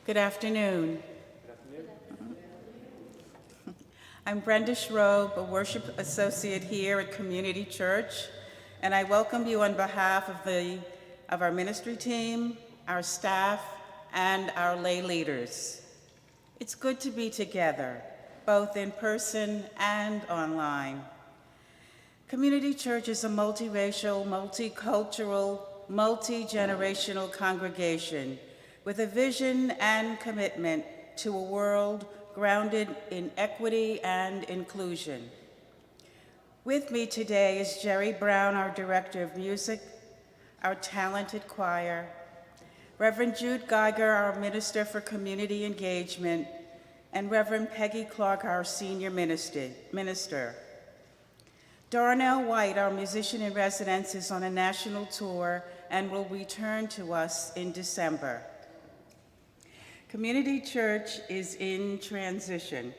Good afternoon. I'm Brenda Schroeb, a worship associate here at Community Church, and I welcome you on behalf of our ministry team, our staff, and our lay leaders. It's good to be together, both in person and online. Community Church is a multiracial, multicultural, multi-generational congregation with a vision and commitment to a world grounded in equity and inclusion. With me today is Jerry Brown, our Director of Music, our talented choir, Reverend Jude Geiger, our Minister for Community Engagement, and Reverend Peggy Clark, our Senior Minister. Darnell White, our musician in residence, is on a national tour and will return to us in December. Community Church is in transition.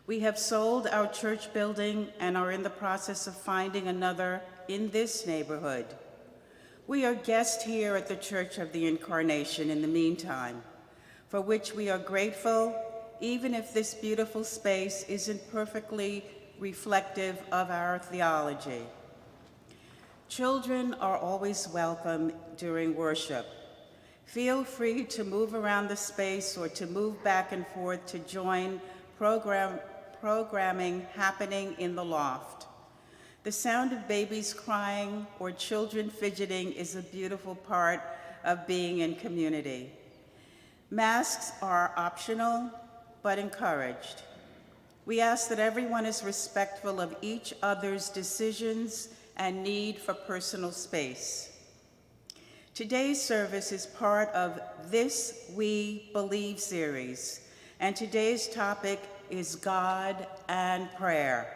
We have sold our church building and are in the process of finding another in this neighborhood. We are guests here at the Church of the Incarnation in the meantime, for which we are grateful, even if this beautiful space isn't perfectly reflective of our theology. Children are always welcome during worship. Feel free to move around the space or to move back and forth to join programming happening in the loft. The sound of babies crying or children fidgeting is a beautiful part of being in community. Masks are optional, but encouraged. We ask that everyone is respectful of each other's decisions and need for personal space. Today's service is part of This We Believe series, and today's topic is God and prayer.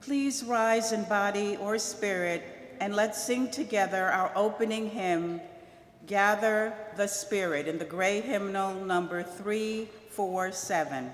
Please rise in body or spirit, and let's sing together our opening hymn, Gather the Spirit, in the great hymnal number 347.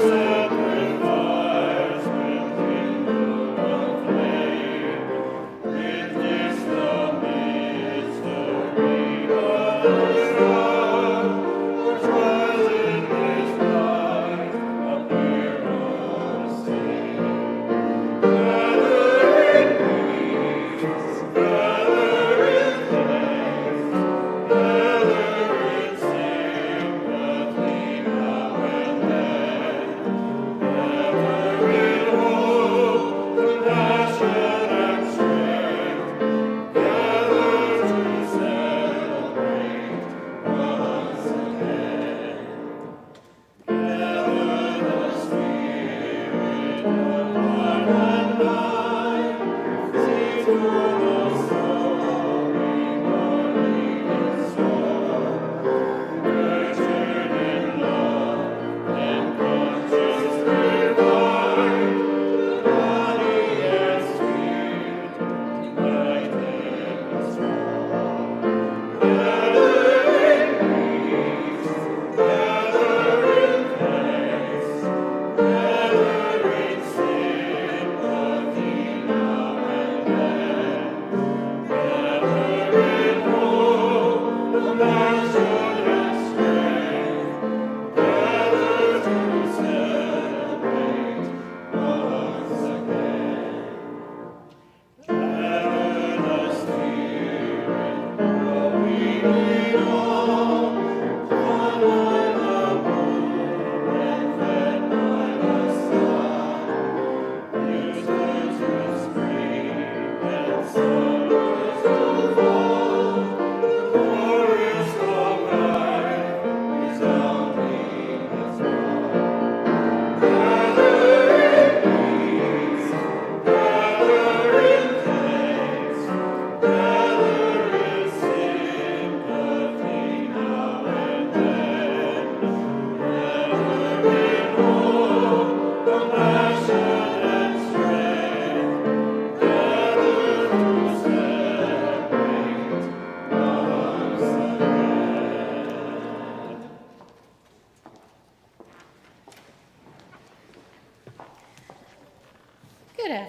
Sacrifice will kindle a flame.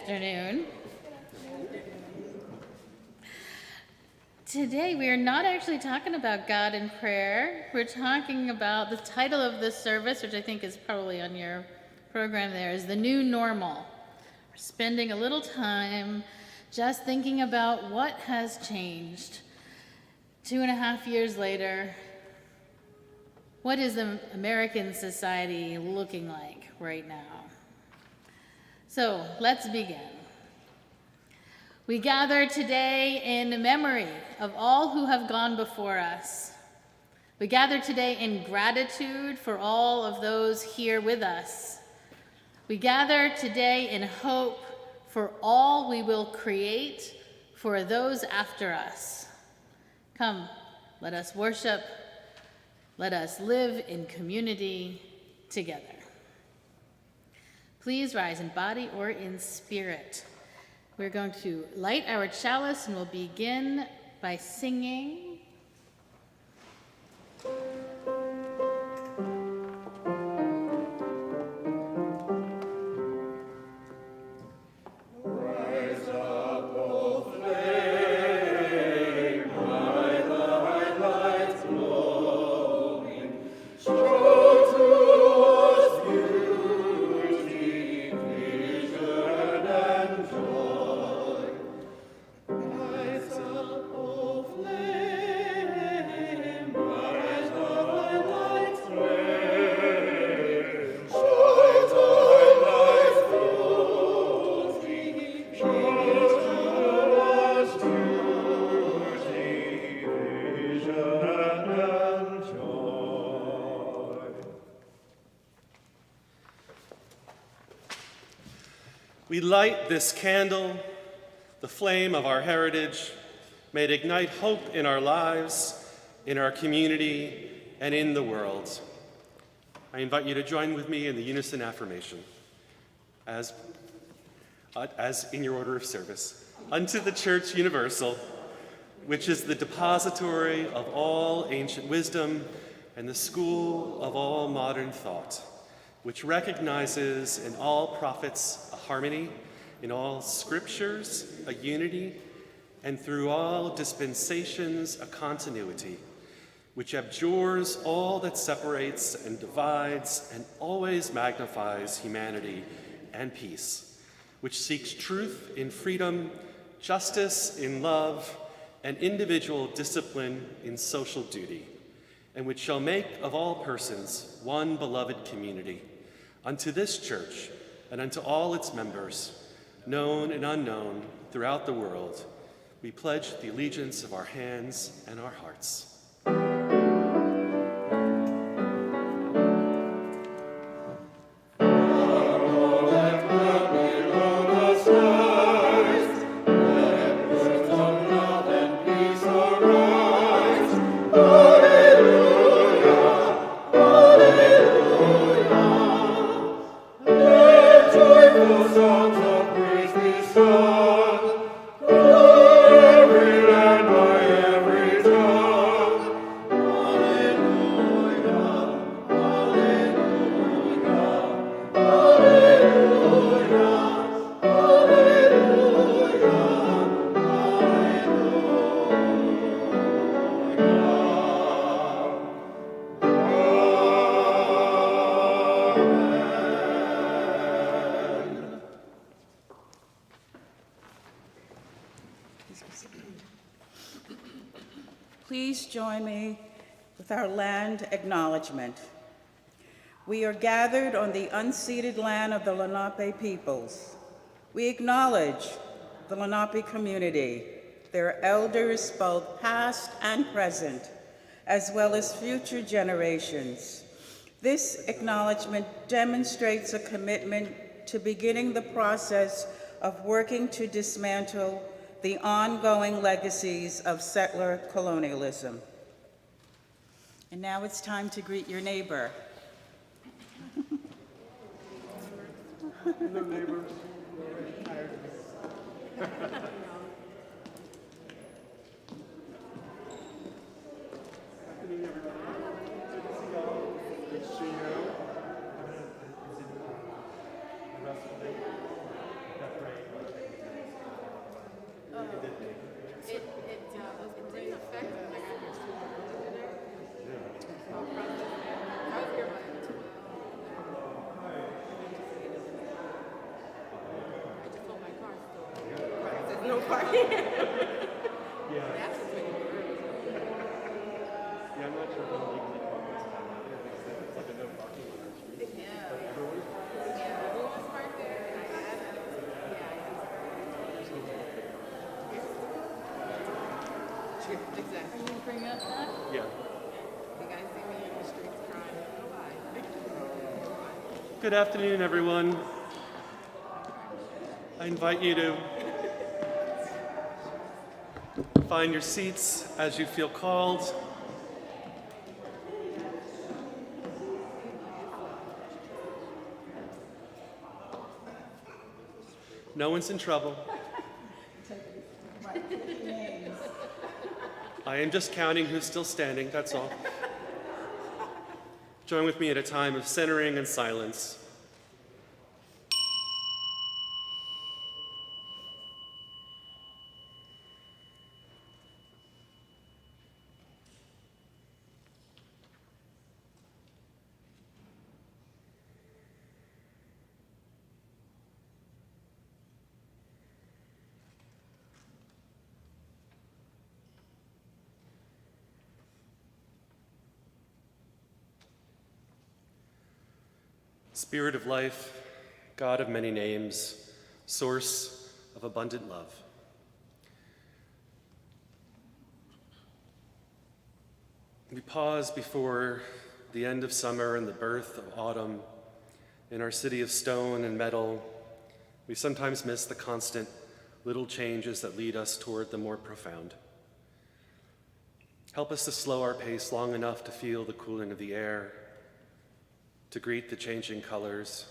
afternoon. Today we are not actually talking about God in prayer. We're talking about the title of this service, which I think is probably on your program there, is The New Normal. We're spending a little time just thinking about what has changed. 2.5 years later, what is the American society looking like right now? So let's begin. We gather today in memory of all who have gone before us. We gather today in gratitude for all of those here with us. We gather today in hope for all we will create for those after us. Come, let us worship. Let us live in community together. Please rise in body or in spirit. We're going to light our chalice and we'll begin by singing. We light this candle, the flame of our heritage. May it ignite hope in our lives, in our community, and in the world. I invite you to join with me in the unison affirmation, as in your order of service. Unto the Church Universal, which is the depository of all ancient wisdom and the school of all modern thought, which recognizes in all prophets a harmony, in all scriptures a unity, and through all dispensations a continuity, which abjures all that separates and divides and always magnifies humanity and peace, which seeks truth in freedom, justice in love, and individual discipline in social duty, and which shall make of all persons one beloved community. Unto this church and unto all its members, known and unknown throughout the world, we pledge the allegiance of our hands and our hearts. Please join me with our land acknowledgement. We are gathered on the unceded land of the Lenape peoples. We acknowledge the Lenape community, their elders both past and present, as well as future generations. This acknowledgement demonstrates a commitment to beginning the process of working to dismantle the ongoing legacies of settler colonialism. And now it's time to greet your neighbor. Hello, neighbors. Afternoon, everybody. Good to see y'all. Good to see you. The rest of the day. That's right. parking. Yeah. Yeah, I'm not sure if I'm legally convinced by that. Yeah, makes sense. It's like a no parking on our street. Yeah. But everyone's parking. Yeah, everyone's parked there, and I asked them. Yeah, exactly. Can you bring up that? Yeah. You guys see me in the streets crying. Go by. Good afternoon, everyone. I invite you to find your seats as you feel called. No one's in trouble. I am just counting who's still standing, that's all. Join with me at a time of centering and silence. Spirit of life, God of many names, source of abundant love. We pause before the end of summer and the birth of autumn. In our city of stone and metal, we sometimes miss the constant little changes that lead us toward the more profound. Help us to slow our pace long enough to feel the cooling of the air, to greet the changing colors,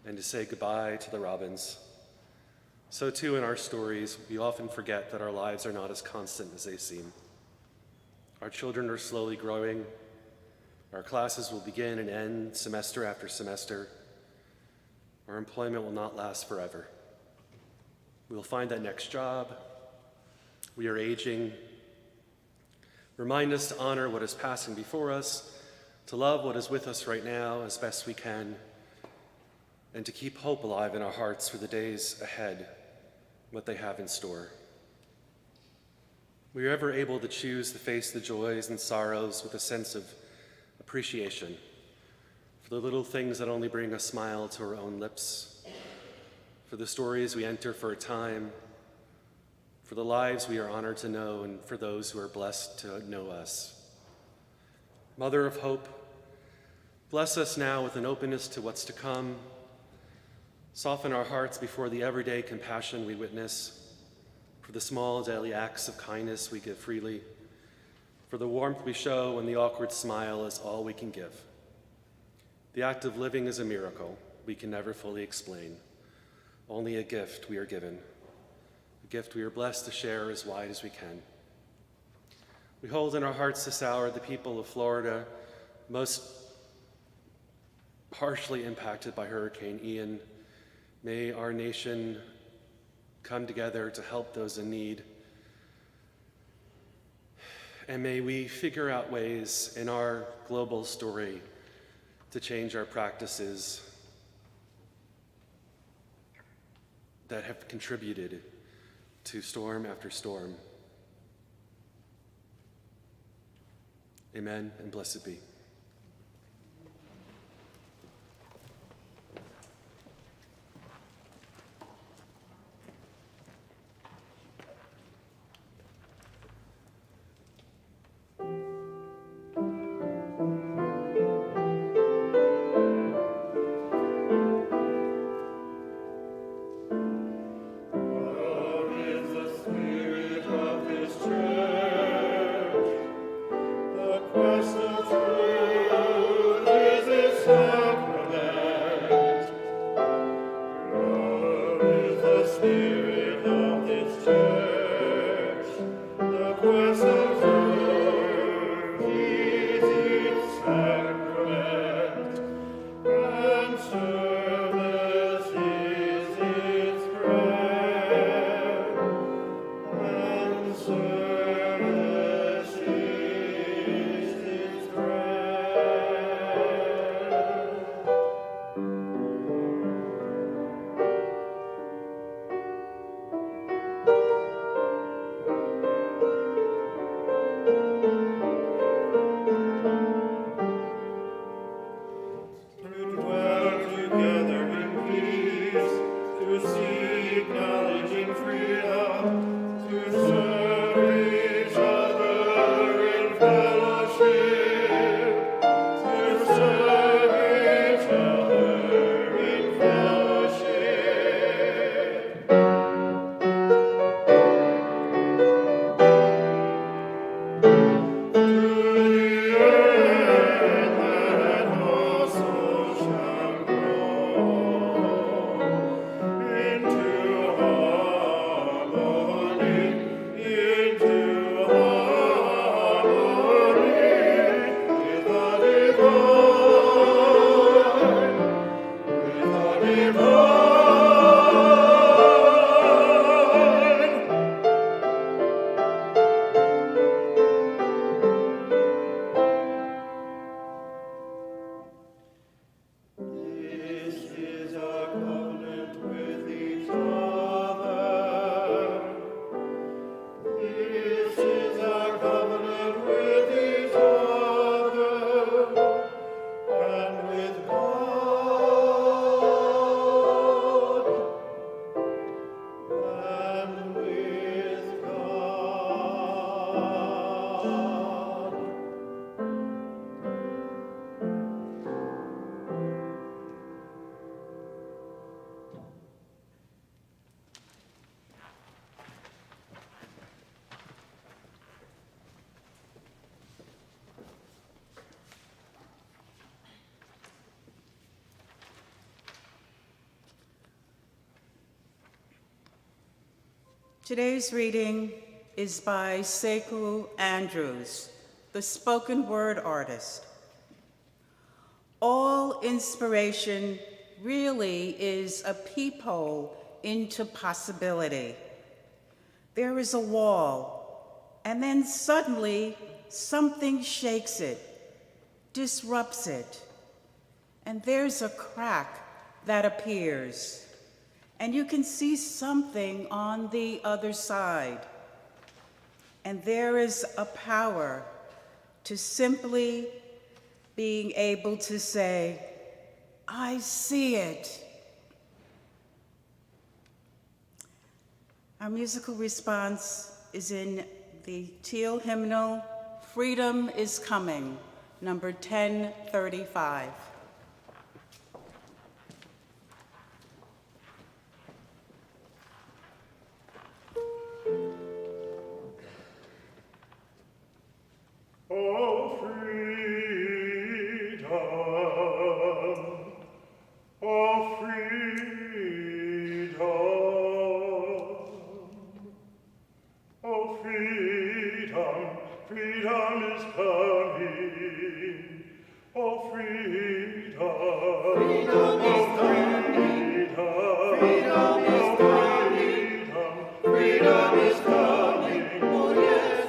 and to say goodbye to the robins. So too in our stories, we often forget that our lives are not as constant as they seem. Our children are slowly growing. Our classes will begin and end semester after semester. Our employment will not last forever. We will find that next job. We are aging. Remind us to honor what is passing before us, to love what is with us right now as best we can, and to keep hope alive in our hearts for the days ahead, what they have in store. We are ever able to choose to face the joys and sorrows with a sense of appreciation for the little things that only bring a smile to our own lips, for the stories we enter for a time, for the lives we are honored to know, and for those who are blessed to know us. Mother of hope, bless us now with an openness to what's to come. Soften our hearts before the everyday compassion we witness, for the small daily acts of kindness we give freely, for the warmth we show when the awkward smile is all we can give. The act of living is a miracle we can never fully explain, only a gift we are given, a gift we are blessed to share as wide as we can. We hold in our hearts this hour the people of Florida, most harshly impacted by Hurricane Ian. May our nation come together to help those in need. And may we figure out ways in our global story to change our practices that have contributed to storm after storm. Amen, and blessed be. The quest of truth. Today's reading is by Sekou Andrews, the spoken word artist. All inspiration really is a peephole into possibility. There is a wall, and then suddenly something shakes it, disrupts it, and there's a crack that appears, and you can see something on the other side. And there is a power to simply being able to say, I see it. Our musical response is in the Teal hymnal, Freedom is Coming, number 1035. Oh, freedom, oh, freedom, oh, freedom, freedom is coming, oh, freedom, freedom is coming, freedom is coming, freedom is coming, oh, yes,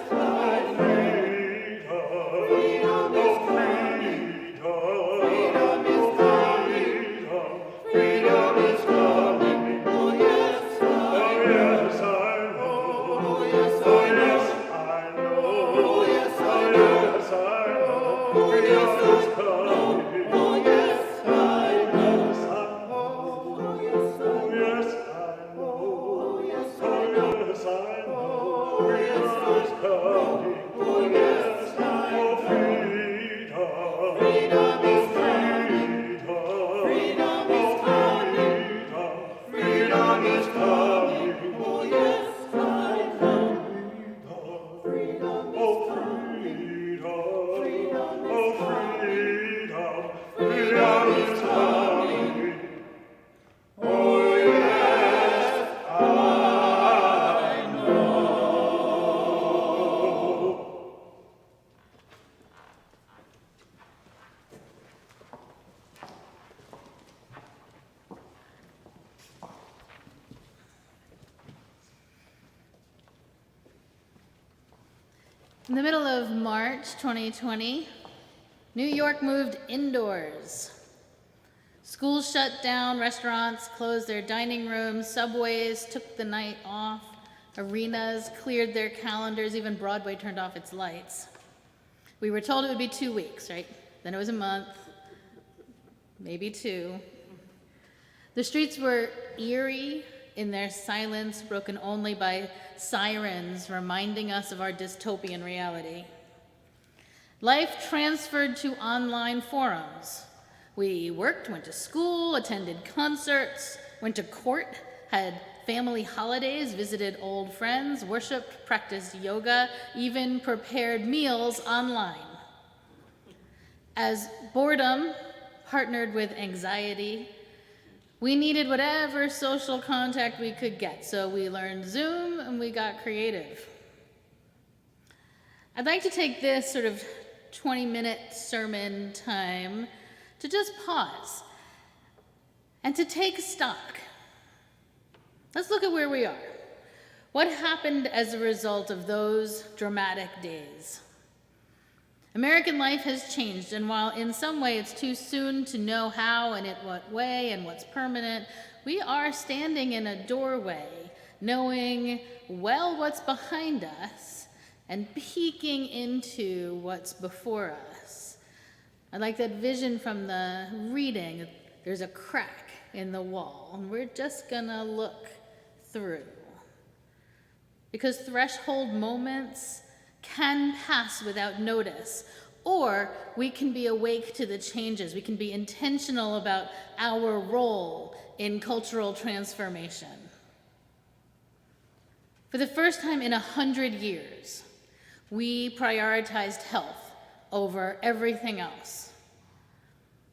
In the middle of March 2020, New York moved indoors. Schools shut down, restaurants closed their dining rooms, subways took the night off, arenas cleared their calendars, even Broadway turned off its lights. We were told it would be 2 weeks, right? Then it was a month, maybe 2. The streets were eerie in their silence, broken only by sirens reminding us of our dystopian reality. Life transferred to online forums. We worked, went to school, attended concerts, went to court, had family holidays, visited old friends, worshiped, practiced yoga, even prepared meals online. As boredom partnered with anxiety, we needed whatever social contact we could get, so we learned Zoom and we got creative. I'd like to take this sort of 20-minute sermon time to just pause and to take stock. Let's look at where we are. What happened as a result of those dramatic days? American life has changed, and while in some way it's too soon to know how and in what way and what's permanent, we are standing in a doorway, knowing well what's behind us and peeking into what's before us. I like that vision from the reading. There's a crack in the wall, and we're just gonna look through. Because threshold moments can pass without notice, or we can be awake to the changes. We can be intentional about our role in cultural transformation. For the first time in 100 years, we prioritized health over everything else.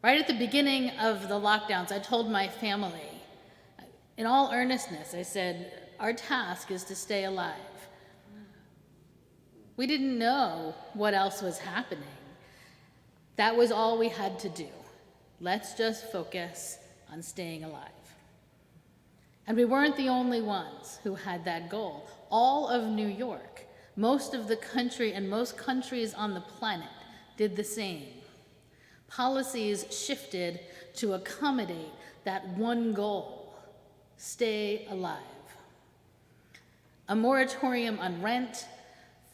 Right at the beginning of the lockdowns, I told my family, in all earnestness, I said, our task is to stay alive. We didn't know what else was happening. That was all we had to do. Let's just focus on staying alive. And we weren't the only ones who had that goal. All of New York, most of the country, and most countries on the planet did the same. Policies shifted to accommodate that one goal: stay alive. A moratorium on rent,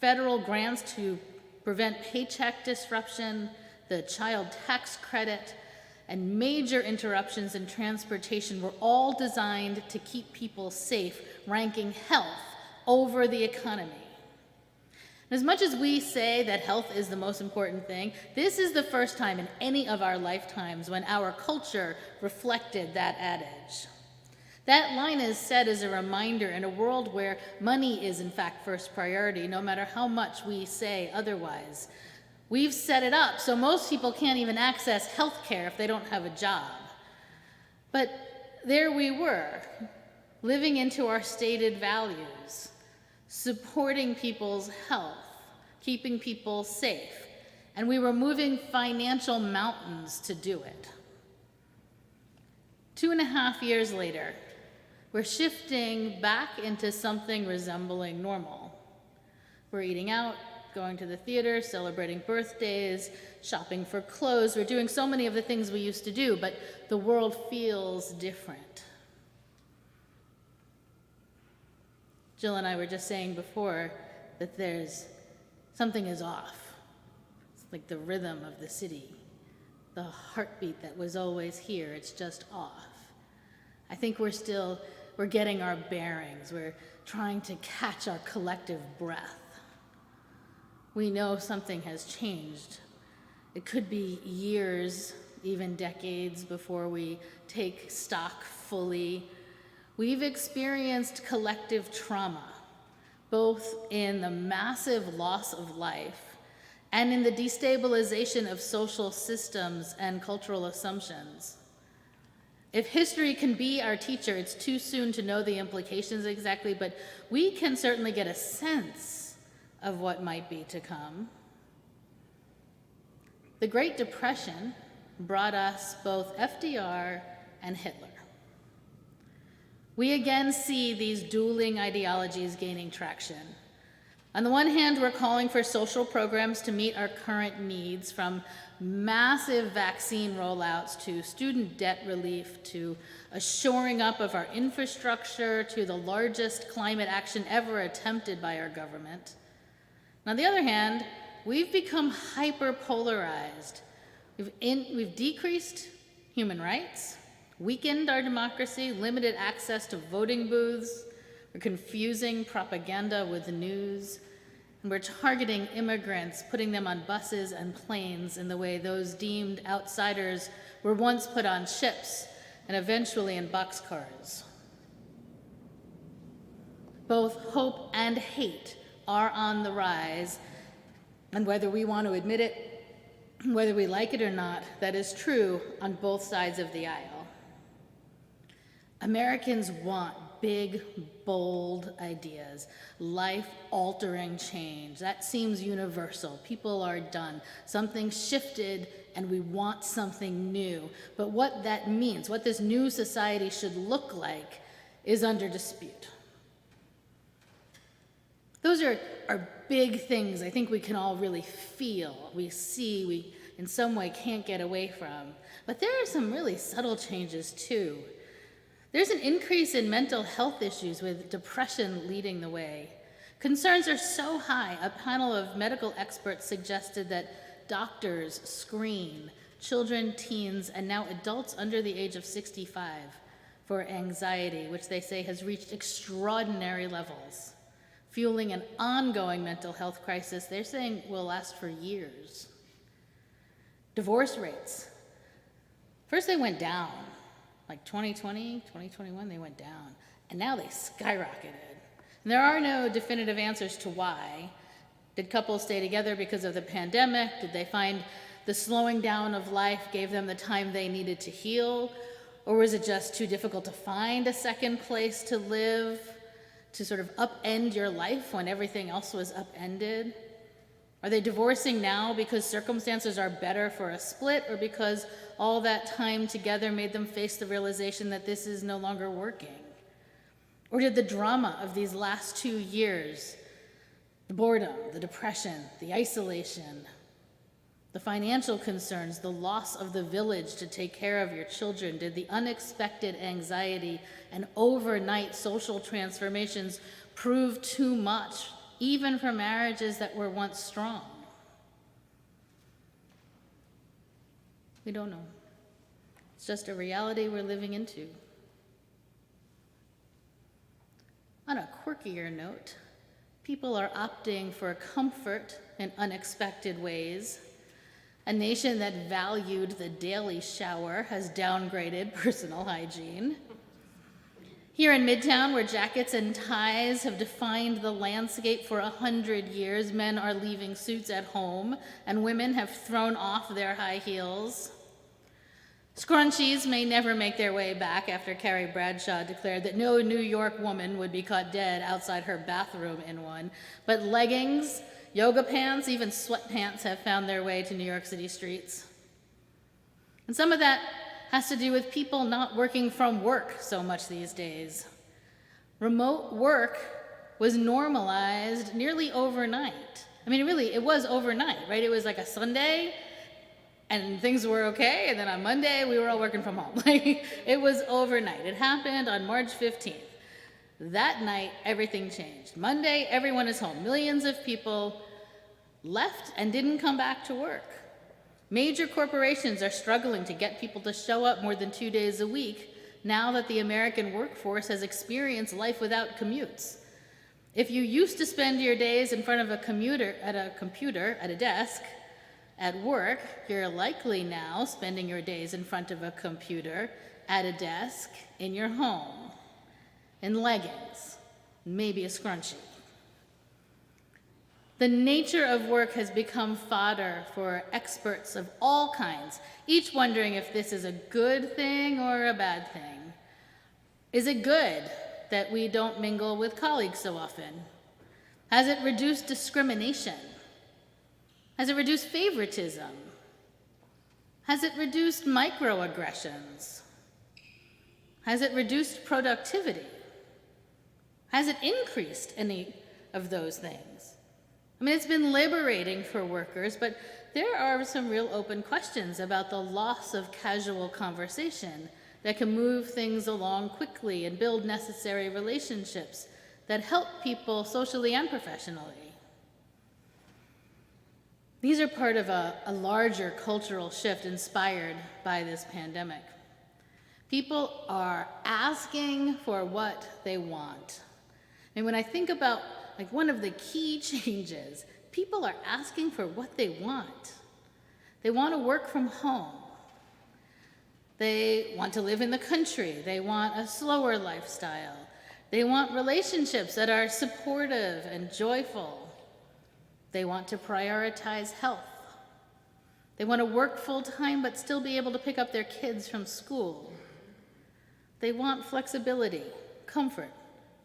federal grants to prevent paycheck disruption, the child tax credit, and major interruptions in transportation were all designed to keep people safe, ranking health over the economy. As much as we say that health is the most important thing, this is the first time in any of our lifetimes when our culture reflected that adage. That line is said as a reminder in a world where money is in fact first priority, no matter how much we say otherwise. We've set it up so most people can't even access health care if they don't have a job. But there we were, living into our stated values, supporting people's health, keeping people safe, and we were moving financial mountains to do it. 2.5 years later, we're shifting back into something resembling normal. We're eating out, going to the theater, celebrating birthdays, shopping for clothes. We're doing so many of the things we used to do, but the world feels different. Jill and I were just saying before that something is off. It's like the rhythm of the city, the heartbeat that was always here, it's just off. I think we're getting our bearings. We're trying to catch our collective breath. We know something has changed. It could be years, even decades, before we take stock fully. We've experienced collective trauma, both in the massive loss of life and in the destabilization of social systems and cultural assumptions. If history can be our teacher, it's too soon to know the implications exactly, but we can certainly get a sense of what might be to come. The Great Depression brought us both FDR and Hitler. We again see these dueling ideologies gaining traction. On the one hand, we're calling for social programs to meet our current needs, from massive vaccine rollouts to student debt relief to a shoring up of our infrastructure to the largest climate action ever attempted by our government. On the other hand, we've become hyper-polarized. We've decreased human rights, weakened our democracy, limited access to voting booths, we're confusing propaganda with news, and we're targeting immigrants, putting them on buses and planes in the way those deemed outsiders were once put on ships and eventually in boxcars. Both hope and hate are on the rise, and whether we want to admit it, whether we like it or not, that is true on both sides of the aisle. Americans want big, bold ideas, life-altering change. That seems universal. People are done. Something shifted, and we want something new. But what that means, what this new society should look like, is under dispute. Those are big things I think we can all really feel, we see, we in some way can't get away from. But there are some really subtle changes too. There's an increase in mental health issues, with depression leading the way. Concerns are so high, a panel of medical experts suggested that doctors screen children, teens, and now adults under the age of 65 for anxiety, which they say has reached extraordinary levels, fueling an ongoing mental health crisis they're saying will last for years. Divorce rates. First they went down, like 2020, 2021, they went down, and now they skyrocketed. And there are no definitive answers to why. Did couples stay together because of the pandemic? Did they find the slowing down of life gave them the time they needed to heal? Or was it just too difficult to find a second place to live? to sort of upend your life when everything else was upended? Are they divorcing now because circumstances are better for a split, or because all that time together made them face the realization that this is no longer working? Or did the drama of these last 2 years, the boredom, the depression, the isolation, the financial concerns, the loss of the village to take care of your children, did the unexpected anxiety and overnight social transformations prove too much, even for marriages that were once strong? We don't know. It's just a reality we're living into. On a quirkier note, people are opting for comfort in unexpected ways. A nation that valued the daily shower has downgraded personal hygiene. Here in Midtown, where jackets and ties have defined the landscape for 100 years, men are leaving suits at home, and women have thrown off their high heels. Scrunchies may never make their way back after Carrie Bradshaw declared that no New York woman would be caught dead outside her bathroom in one, but leggings, yoga pants, even sweatpants have found their way to New York City streets. And some of that has to do with people not working from work so much these days. Remote work was normalized nearly overnight. I mean, really, it was overnight, right? It was like a Sunday, and things were okay, and then on Monday, we were all working from home. Like, it was overnight. It happened on March 15th. That night, everything changed. Monday, everyone is home. Millions of people left and didn't come back to work. Major corporations are struggling to get people to show up more than 2 days a week now that the American workforce has experienced life without commutes. If you used to spend your days in front of a computer, at a desk, at work, you're likely now spending your days in front of a computer, at a desk, in your home, in leggings, maybe a scrunchie. The nature of work has become fodder for experts of all kinds, each wondering if this is a good thing or a bad thing. Is it good that we don't mingle with colleagues so often? Has it reduced discrimination? Has it reduced favoritism? Has it reduced microaggressions? Has it reduced productivity? Has it increased any of those things? I mean, it's been liberating for workers, but there are some real open questions about the loss of casual conversation that can move things along quickly and build necessary relationships that help people socially and professionally. These are part of a larger cultural shift inspired by this pandemic. People are asking for what they want. And when I think about one of the key changes, people are asking for what they want. They want to work from home. They want to live in the country. They want a slower lifestyle. They want relationships that are supportive and joyful. They want to prioritize health. They want to work full-time but still be able to pick up their kids from school. They want flexibility, comfort,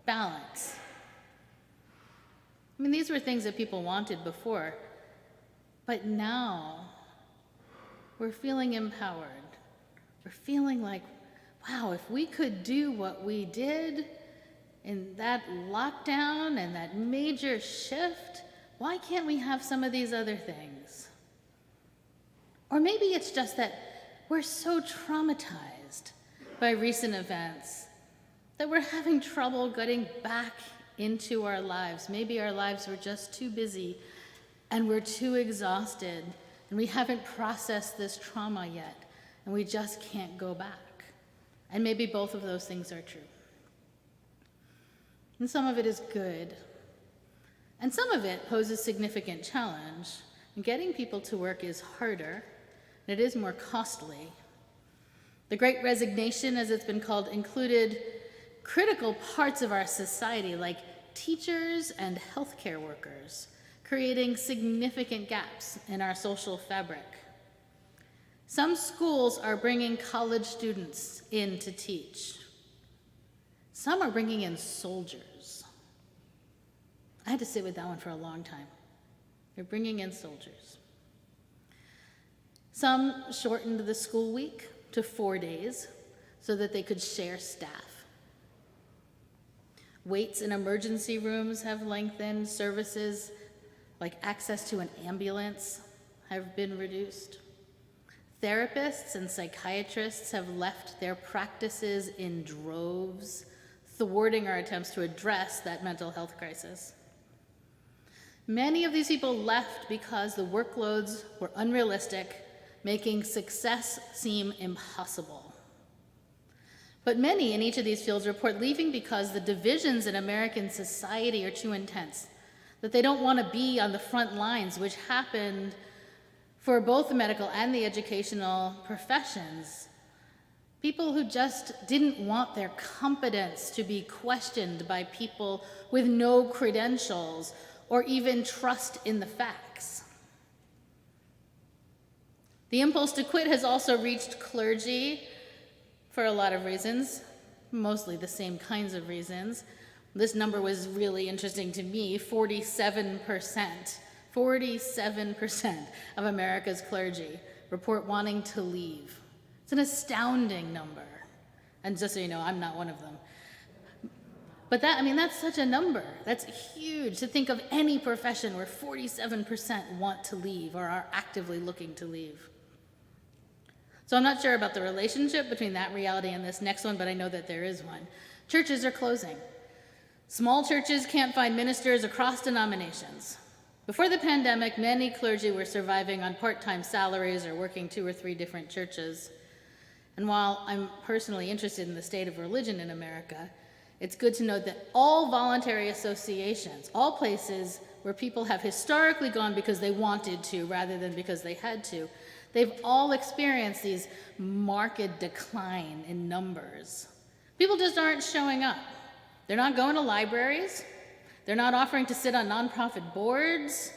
balance. I mean, these were things that people wanted before, but now we're feeling empowered. We're feeling like, wow, if we could do what we did in that lockdown and that major shift, why can't we have some of these other things? Or maybe it's just that we're so traumatized by recent events that we're having trouble getting back into our lives. Maybe our lives were just too busy and we're too exhausted and we haven't processed this trauma yet and we just can't go back. And maybe both of those things are true. And some of it is good. And some of it poses significant challenge. And getting people to work is harder, and it is more costly. The Great Resignation, as it's been called, included critical parts of our society, like teachers and healthcare workers, creating significant gaps in our social fabric. Some schools are bringing college students in to teach. Some are bringing in soldiers. I had to sit with that one for a long time. They're bringing in soldiers. Some shortened the school week to 4 days so that they could share staff. Waits in emergency rooms have lengthened. Services like access to an ambulance have been reduced. Therapists and psychiatrists have left their practices in droves, thwarting our attempts to address that mental health crisis. Many of these people left because the workloads were unrealistic, making success seem impossible. But many in each of these fields report leaving because the divisions in American society are too intense, that they don't want to be on the front lines, which happened for both the medical and the educational professions. People who just didn't want their competence to be questioned by people with no credentials or even trust in the facts. The impulse to quit has also reached clergy for a lot of reasons, mostly the same kinds of reasons. This number was really interesting to me, 47%. 47% of America's clergy report wanting to leave. It's an astounding number. And just so you know, I'm not one of them. But that's such a number. That's huge to think of any profession where 47% want to leave or are actively looking to leave. So I'm not sure about the relationship between that reality and this next one, but I know that there is one. Churches are closing. Small churches can't find ministers across denominations. Before the pandemic, many clergy were surviving on part-time salaries or working 2 or 3 different churches. And while I'm personally interested in the state of religion in America, it's good to note that all voluntary associations, all places where people have historically gone because they wanted to rather than because they had to, they've all experienced these marked decline in numbers. People just aren't showing up. They're not going to libraries. They're not offering to sit on nonprofit boards.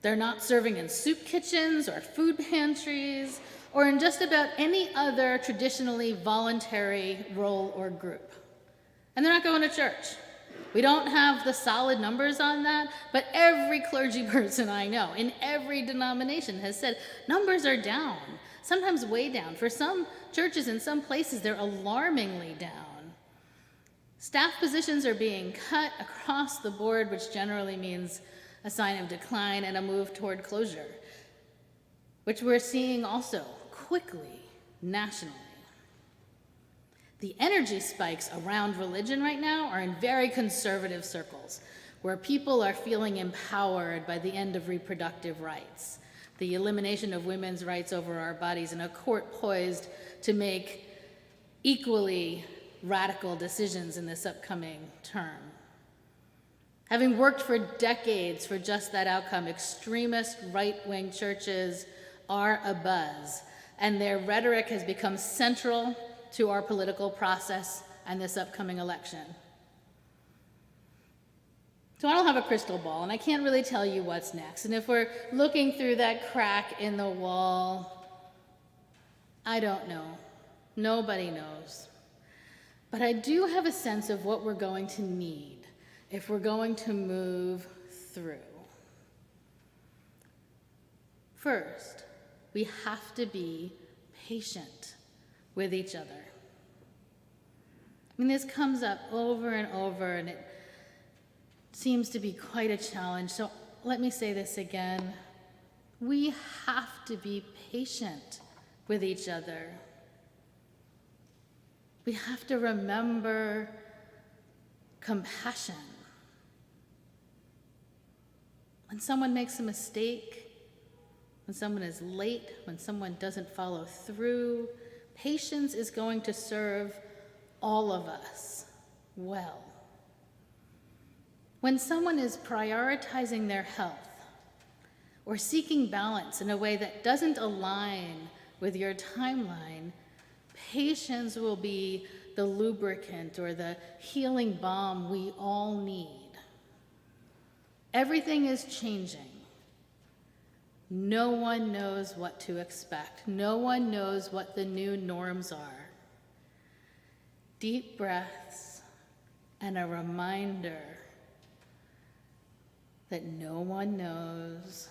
They're not serving in soup kitchens or food pantries or in just about any other traditionally voluntary role or group. And they're not going to church. We don't have the solid numbers on that, but every clergy person I know in every denomination has said numbers are down, sometimes way down. For some churches in some places, they're alarmingly down. Staff positions are being cut across the board, which generally means a sign of decline and a move toward closure, which we're seeing also quickly nationally. The energy spikes around religion right now are in very conservative circles, where people are feeling empowered by the end of reproductive rights, the elimination of women's rights over our bodies, and a court poised to make equally radical decisions in this upcoming term. Having worked for decades for just that outcome, extremist right-wing churches are abuzz, and their rhetoric has become central to our political process and this upcoming election. So I don't have a crystal ball, and I can't really tell you what's next. And if we're looking through that crack in the wall, I don't know. Nobody knows. But I do have a sense of what we're going to need if we're going to move through. First, we have to be patient with each other. This comes up over and over, and it seems to be quite a challenge. So let me say this again. We have to be patient with each other. We have to remember compassion. When someone makes a mistake, when someone is late, when someone doesn't follow through, patience is going to serve all of us well. When someone is prioritizing their health or seeking balance in a way that doesn't align with your timeline, patience will be the lubricant or the healing balm we all need. Everything is changing. No one knows what to expect. No one knows what the new norms are. Deep breaths and a reminder that no one knows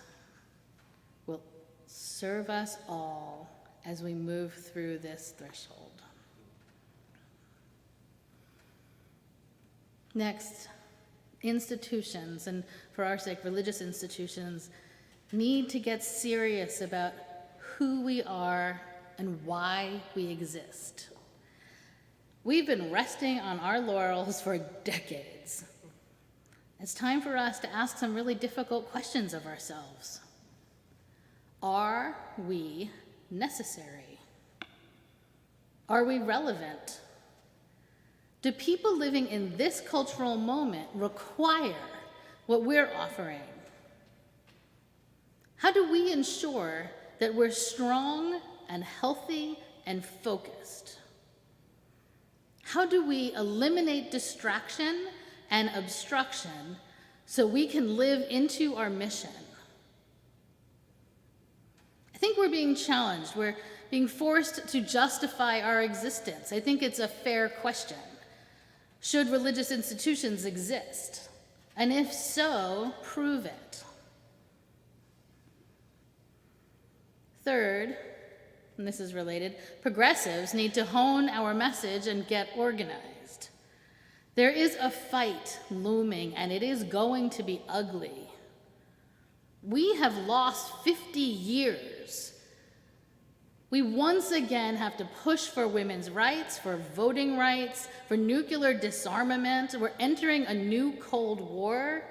will serve us all as we move through this threshold. Next, institutions, and for our sake, religious institutions, need to get serious about who we are and why we exist. We've been resting on our laurels for decades. It's time for us to ask some really difficult questions of ourselves. Are we necessary? Are we relevant? Do people living in this cultural moment require what we're offering? How do we ensure that we're strong and healthy and focused? How do we eliminate distraction and obstruction so we can live into our mission? I think we're being challenged. We're being forced to justify our existence. I think it's a fair question. Should religious institutions exist? And if so, prove it. Third, and this is related, progressives need to hone our message and get organized. There is a fight looming, and it is going to be ugly. We have lost 50 years. We once again have to push for women's rights, for voting rights, for nuclear disarmament. We're entering a new Cold War.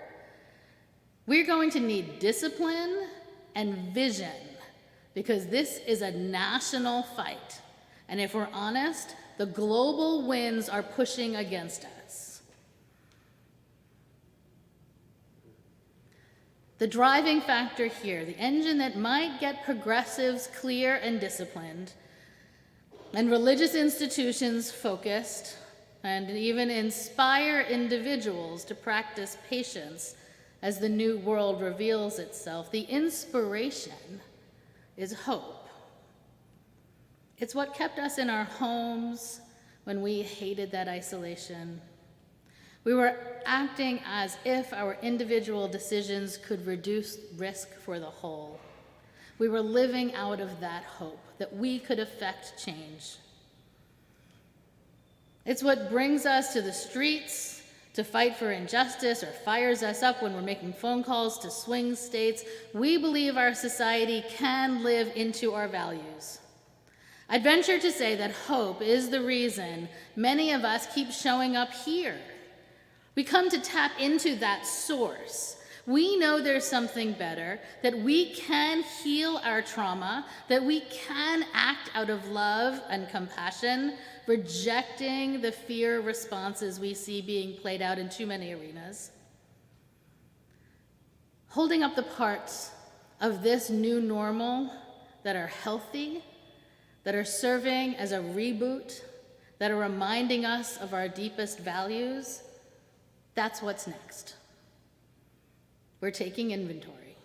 We're going to need discipline and vision, because this is a national fight. And if we're honest, the global winds are pushing against us. The driving factor here, the engine that might get progressives clear and disciplined, and religious institutions focused, and even inspire individuals to practice patience as the new world reveals itself. The inspiration is hope. It's what kept us in our homes when we hated that isolation. We were acting as if our individual decisions could reduce risk for the whole. We were living out of that hope that we could affect change. It's what brings us to the streets to fight for injustice, or fires us up when we're making phone calls to swing states. We believe our society can live into our values. I'd venture to say that hope is the reason many of us keep showing up here. We come to tap into that source. We know there's something better, that we can heal our trauma, that we can act out of love and compassion, rejecting the fear responses we see being played out in too many arenas. Holding up the parts of this new normal that are healthy, that are serving as a reboot, that are reminding us of our deepest values. That's what's next. We're taking inventory,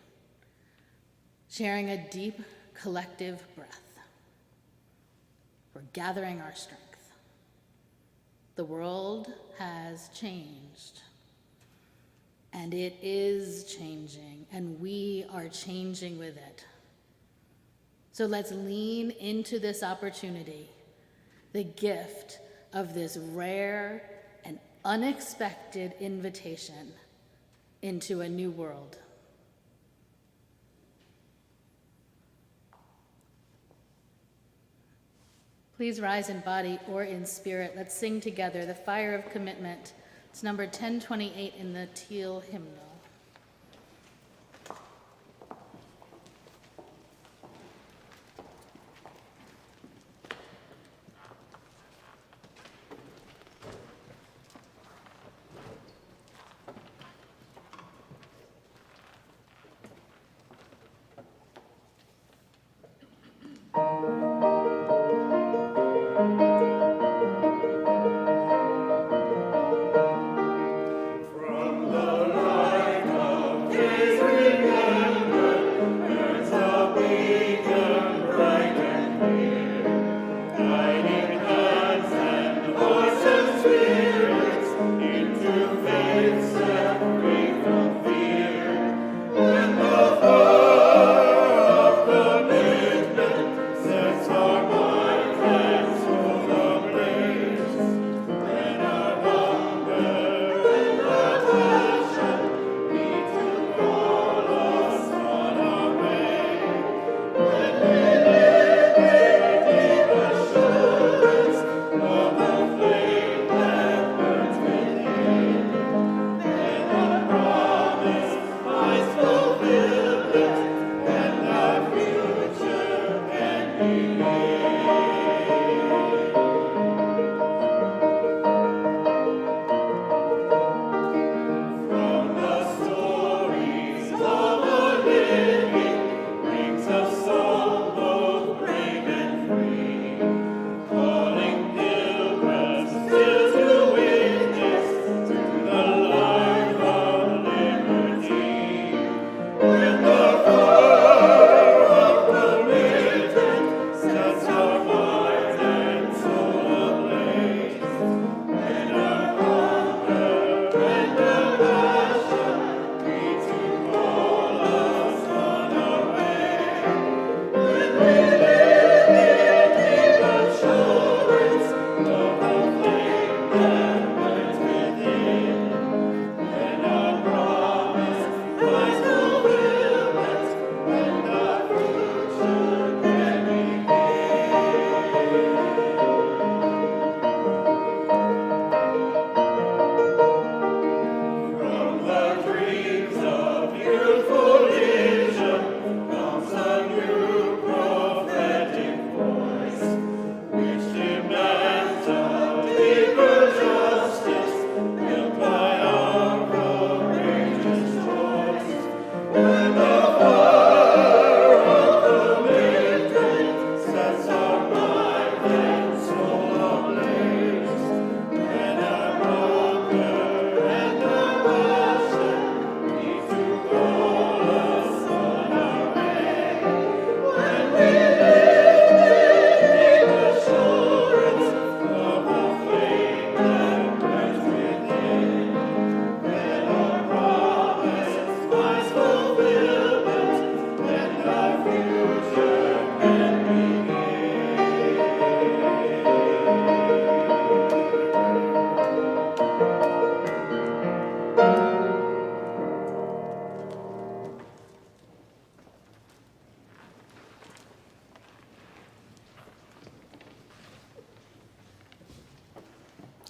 sharing a deep collective breath. We're gathering our strength. The world has changed, and it is changing, and we are changing with it. So let's lean into this opportunity, the gift of this rare and unexpected invitation into a new world. Please rise in body or in spirit. Let's sing together the Fire of Commitment. It's number 1028 in the teal hymnal. From the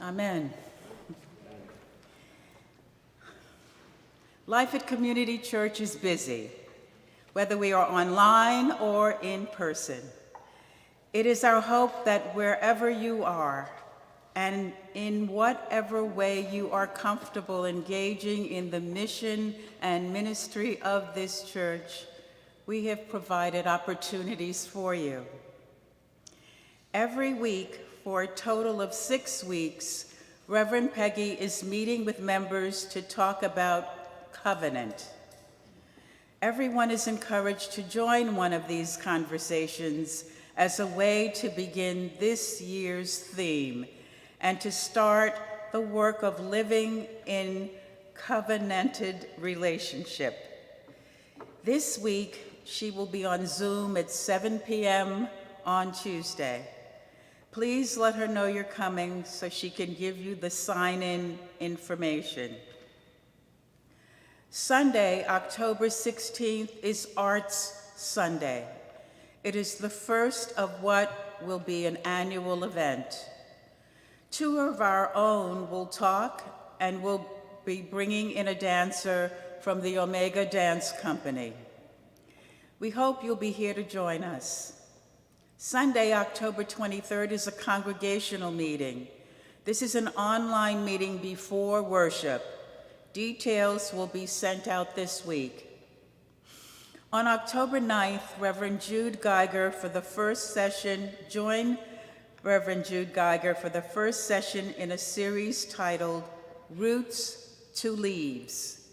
Amen. Life at Community Church is busy, whether we are online or in person. It is our hope that wherever you are, and in whatever way you are comfortable engaging in the mission and ministry of this church, we have provided opportunities for you. Every week, for a total of 6 weeks, Reverend Peggy is meeting with members to talk about covenant. Everyone is encouraged to join one of these conversations as a way to begin this year's theme and to start the work of living in covenanted relationship. This week, she will be on Zoom at 7 p.m. on Tuesday. Please let her know you're coming so she can give you the sign-in information. Sunday, October 16th, is Arts Sunday. It is the first of what will be an annual event. 2 of our own will talk, and we'll be bringing in a dancer from the Omega Dance Company. We hope you'll be here to join us. Sunday, October 23rd, is a congregational meeting. This is an online meeting before worship. Details will be sent out this week. On October 9th, Reverend Jude Geiger for the first session, join Reverend Jude Geiger for the first session in a series titled Roots to Leaves.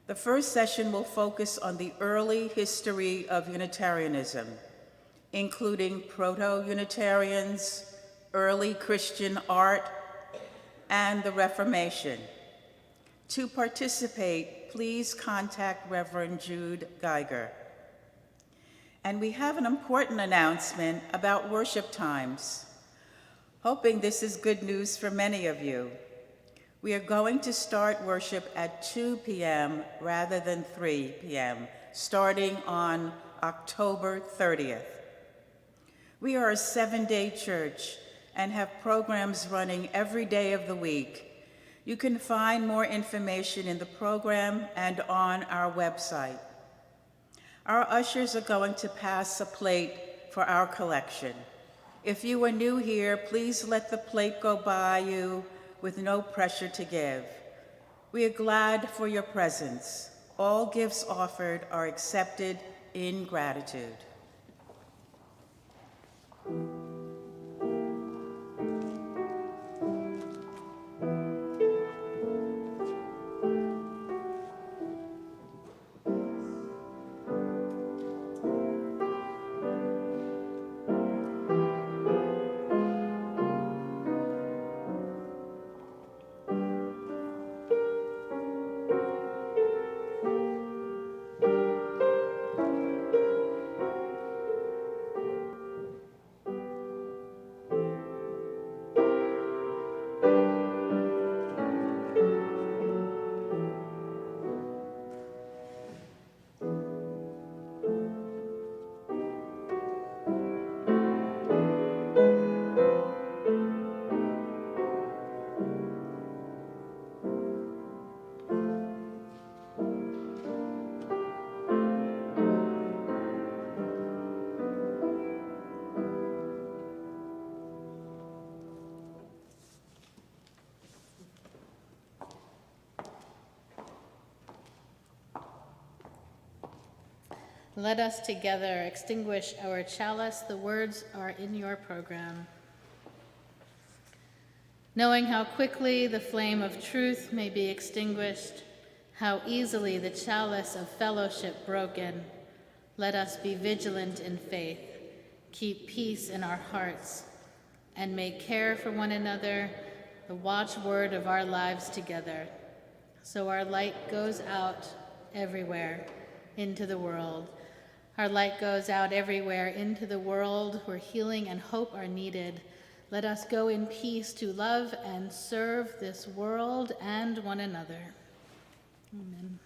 The first session will focus on the early history of Unitarianism, including Proto-Unitarians, early Christian art, and the Reformation. To participate, please contact Reverend Jude Geiger. And we have an important announcement about worship times. Hoping this is good news for many of you. We are going to start worship at 2 p.m. rather than 3 p.m., starting on October 30th. We are a 7-day church and have programs running every day of the week. You can find more information in the program and on our website. Our ushers are going to pass a plate for our collection. If you are new here, please let the plate go by you with no pressure to give. We are glad for your presence. All gifts offered are accepted in gratitude. Let us together extinguish our chalice. The words are in your program. Knowing how quickly the flame of truth may be extinguished, how easily the chalice of fellowship broken, let us be vigilant in faith, keep peace in our hearts, and make care for one another the watchword of our lives together, so our light goes out everywhere into the world. Our light goes out everywhere into the world where healing and hope are needed. Let us go in peace to love and serve this world and one another. Amen.